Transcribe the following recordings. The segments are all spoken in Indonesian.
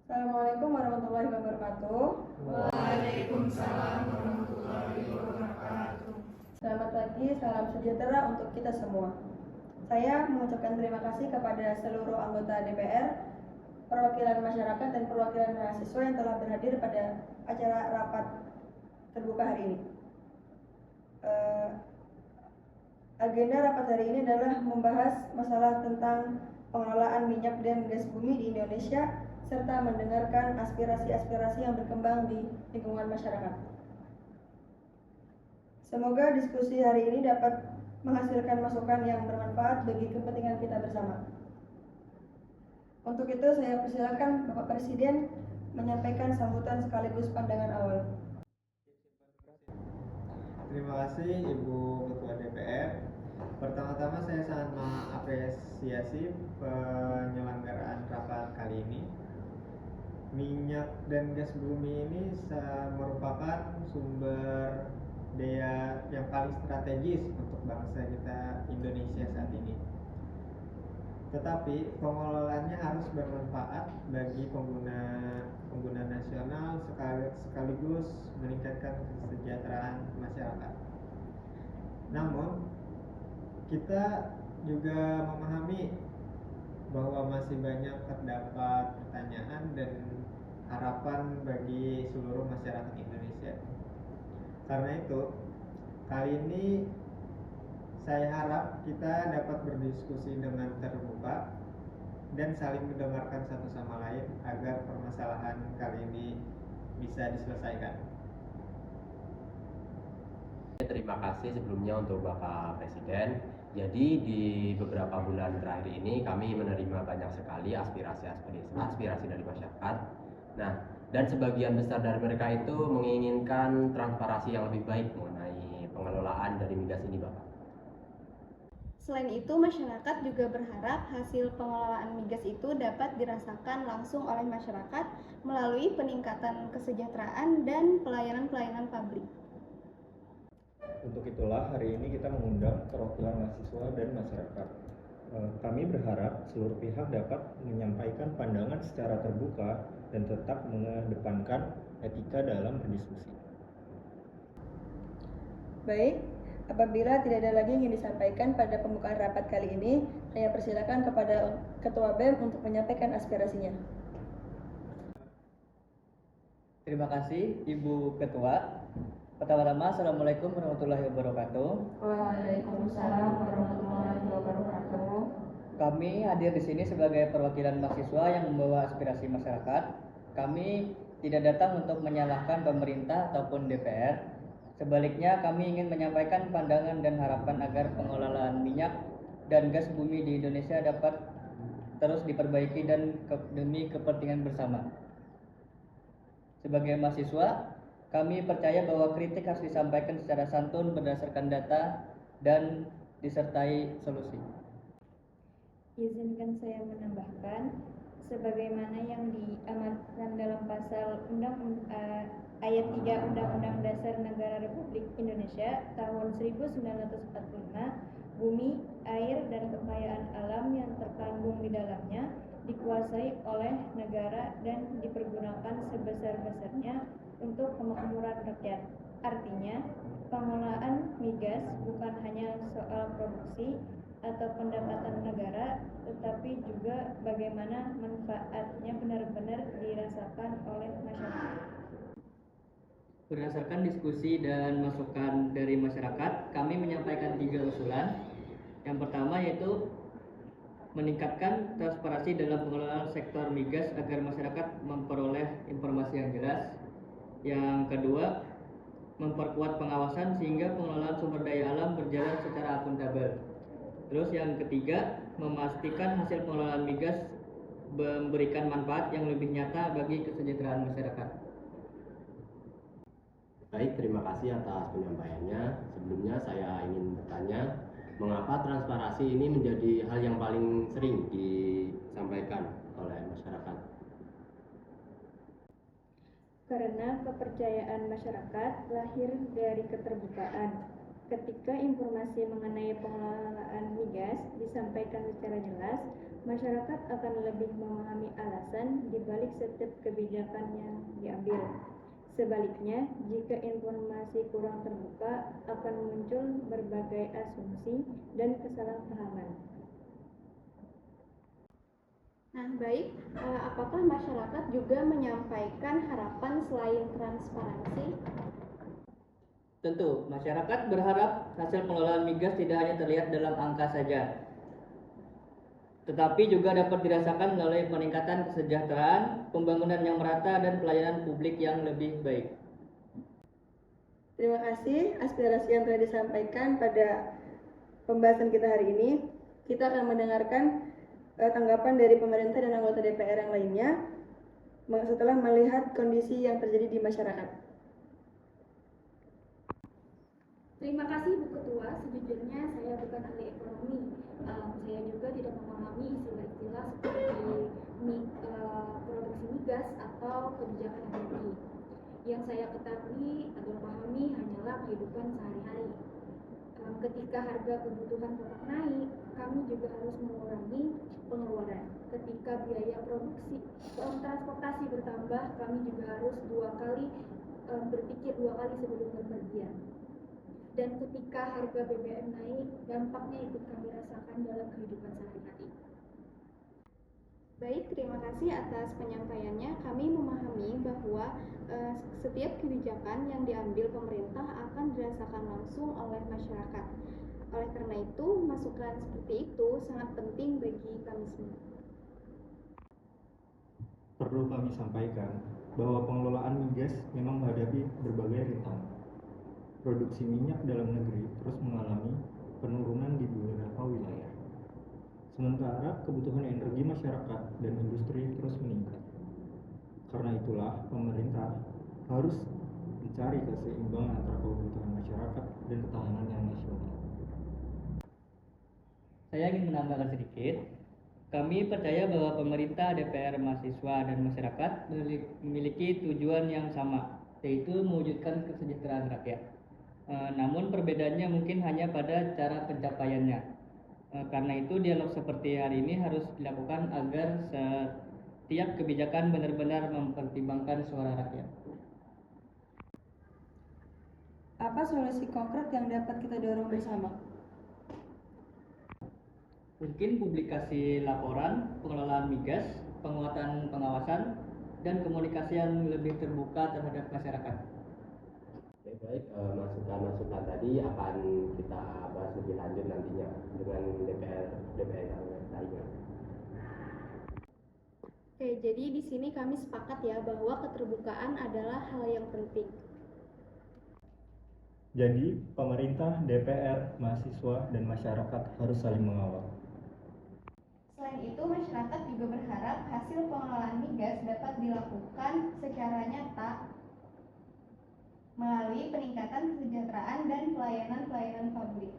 Assalamualaikum warahmatullahi wabarakatuh. Waalaikumsalam warahmatullahi wabarakatuh. Selamat pagi, salam sejahtera untuk kita semua. Saya mengucapkan terima kasih kepada seluruh anggota DPR, perwakilan masyarakat dan perwakilan mahasiswa yang telah berhadir pada acara rapat terbuka hari ini. Agenda rapat hari ini adalah membahas masalah tentang pengelolaan minyak dan gas bumi di Indonesia serta mendengarkan aspirasi-aspirasi yang berkembang di lingkungan masyarakat. Semoga diskusi hari ini dapat menghasilkan masukan yang bermanfaat bagi kepentingan kita bersama. Untuk itu saya persilakan Bapak Presiden menyampaikan sambutan sekaligus pandangan awal. Terima kasih Ibu Ketua DPR. Pertama-tama saya sangat mengapresiasi penyelenggaraan rapat kali ini. Minyak dan gas bumi ini merupakan sumber daya yang paling strategis untuk bangsa kita Indonesia saat ini. Tetapi pengelolaannya harus bermanfaat bagi pengguna nasional sekaligus meningkatkan kesejahteraan masyarakat. Namun kita juga memahami bahwa masih banyak terdapat pertanyaan dan harapan bagi seluruh masyarakat Indonesia. Karena itu, kali ini saya harap kita dapat berdiskusi dengan terbuka dan saling mendengarkan satu sama lain agar permasalahan kali ini bisa diselesaikan. Terima kasih sebelumnya untuk Bapak Presiden. Jadi di beberapa bulan terakhir ini kami menerima banyak sekali aspirasi dari masyarakat. Nah, dan sebagian besar dari mereka itu menginginkan transparansi yang lebih baik mengenai pengelolaan dari migas ini, Bapak. Selain itu, masyarakat juga berharap hasil pengelolaan migas itu dapat dirasakan langsung oleh masyarakat melalui peningkatan kesejahteraan dan pelayanan-pelayanan publik. Untuk itulah hari ini kita mengundang perwakilan mahasiswa dan masyarakat. Kami berharap seluruh pihak dapat menyampaikan pandangan secara terbuka dan tetap mengedepankan etika dalam berdiskusi. Baik, apabila tidak ada lagi yang ingin disampaikan pada pembukaan rapat kali ini, saya persilakan kepada Ketua BEM untuk menyampaikan aspirasinya. Terima kasih Ibu Ketua. Pertama-tama, Assalamualaikum warahmatullahi wabarakatuh. Waalaikumsalam warahmatullahi wabarakatuh. Kami hadir di sini sebagai perwakilan mahasiswa yang membawa aspirasi masyarakat. Kami tidak datang untuk menyalahkan pemerintah ataupun DPR. Sebaliknya, kami ingin menyampaikan pandangan dan harapan agar pengelolaan minyak dan gas bumi di Indonesia dapat terus diperbaiki dan demi kepentingan bersama. Sebagai mahasiswa, kami percaya bahwa kritik harus disampaikan secara santun berdasarkan data dan disertai solusi. Izinkan saya menambahkan, sebagaimana yang diamatkan dalam pasal ayat 3 Undang-Undang Dasar Negara Republik Indonesia tahun 1945, bumi, air, dan kekayaan alam yang terkandung di dalamnya dikuasai oleh negara dan dipergunakan sebesar-besarnya untuk kemakmuran rakyat. Artinya, pengelolaan migas bukan hanya soal produksi atau pendapatan negara, tetapi juga bagaimana manfaatnya benar-benar dirasakan oleh masyarakat. Berdasarkan diskusi dan masukan dari masyarakat, kami menyampaikan 3 usulan. Yang pertama yaitu meningkatkan transparansi dalam pengelolaan sektor migas agar masyarakat memperoleh informasi yang jelas. Yang kedua, memperkuat pengawasan sehingga pengelolaan sumber daya alam berjalan secara akuntabel. Terus yang ketiga, memastikan hasil pengelolaan migas memberikan manfaat yang lebih nyata bagi kesejahteraan masyarakat. Baik, terima kasih atas penyampaiannya. Sebelumnya saya ingin bertanya, mengapa transparansi ini menjadi hal yang paling sering disampaikan oleh masyarakat? Karena kepercayaan masyarakat lahir dari keterbukaan. Ketika informasi mengenai pengelolaan migas disampaikan secara jelas, masyarakat akan lebih memahami alasan di balik setiap kebijakan yang diambil. Sebaliknya, jika informasi kurang terbuka, akan muncul berbagai asumsi dan kesalahpahaman. Nah, baik, apakah masyarakat juga menyampaikan harapan selain transparansi? Tentu, masyarakat berharap hasil pengelolaan migas tidak hanya terlihat dalam angka saja, tetapi juga dapat dirasakan melalui peningkatan kesejahteraan, pembangunan yang merata, dan pelayanan publik yang lebih baik. Terima kasih aspirasi yang telah disampaikan pada pembahasan kita hari ini. Kita akan mendengarkan tanggapan dari pemerintah dan anggota DPR yang lainnya setelah melihat kondisi yang terjadi di masyarakat. Terima kasih Bu Ketua, sejujurnya saya bukan ahli ekonomi. Saya juga tidak memahami istilah-istilah seperti produksi migas atau kebijakan energi. Yang saya ketahui atau pahami hanyalah kehidupan sehari-hari. Ketika harga kebutuhan pokok naik, kami juga harus mengurangi pengeluaran. Ketika biaya produksi transportasi bertambah, kami juga harus berpikir dua kali sebelum berpergian. Dan ketika harga BBM naik, dampaknya ikut kami rasakan dalam kehidupan sehari-hari. Baik, terima kasih atas penyampaiannya. Kami memahami bahwa setiap kebijakan yang diambil pemerintah akan dirasakan langsung oleh masyarakat. Oleh karena itu, masukan seperti itu sangat penting bagi kami semua. Perlu kami sampaikan bahwa pengelolaan migas memang menghadapi berbagai rintangan. Produksi minyak dalam negeri terus mengalami penurunan di beberapa wilayah. Sementara kebutuhan energi masyarakat dan industri terus meningkat. Karena itulah pemerintah harus mencari keseimbangan antara kebutuhan masyarakat dan ketahanan yang nasional. Saya ingin menambahkan sedikit. Kami percaya bahwa pemerintah, DPR, mahasiswa, dan masyarakat memiliki tujuan yang sama, yaitu mewujudkan kesejahteraan rakyat. Namun perbedaannya mungkin hanya pada cara pencapaiannya. Karena itu dialog seperti hari ini harus dilakukan agar setiap kebijakan benar-benar mempertimbangkan suara rakyat. Apa solusi konkret yang dapat kita dorong bersama? Mungkin publikasi laporan pengelolaan migas, penguatan pengawasan, dan komunikasi yang lebih terbuka terhadap masyarakat. Baik, masukan-masukan tadi akan kita bahas lebih lanjut nantinya dengan DPR yang lainnya. Oke, jadi di sini kami sepakat ya bahwa keterbukaan adalah hal yang penting. Jadi, pemerintah, DPR, mahasiswa, dan masyarakat harus saling mengawal. Selain itu, masyarakat juga berharap hasil pengelolaan migas dapat dilakukan secara nyata melalui peningkatan kesejahteraan dan pelayanan publik.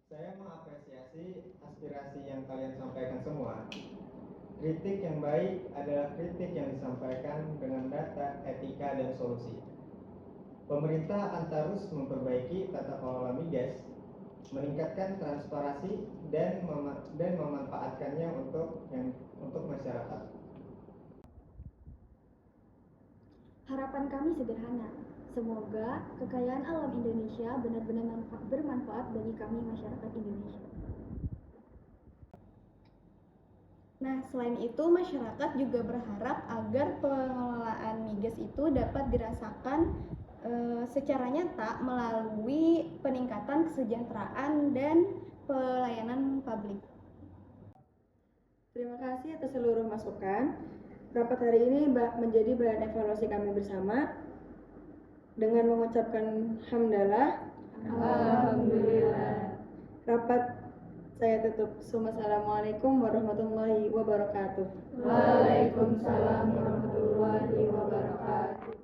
Saya mengapresiasi aspirasi yang kalian sampaikan semua. Kritik yang baik adalah kritik yang disampaikan dengan data, etika, dan solusi. Pemerintah akan terus memperbaiki tata kelola migas, meningkatkan transparansi, dan memanfaatkannya untuk masyarakat. Harapan kami sederhana, semoga kekayaan alam Indonesia benar-benar bermanfaat bagi kami masyarakat Indonesia. Nah, selain itu masyarakat juga berharap agar pengelolaan migas itu dapat dirasakan secara nyata melalui peningkatan kesejahteraan dan pelayanan publik. Terima kasih atas seluruh masukan. Rapat hari ini menjadi bahan evaluasi kami bersama dengan mengucapkan hamdalah. Alhamdulillah. Rapat saya tutup. Assalamualaikum warahmatullahi wabarakatuh. Waalaikumsalam warahmatullahi wabarakatuh.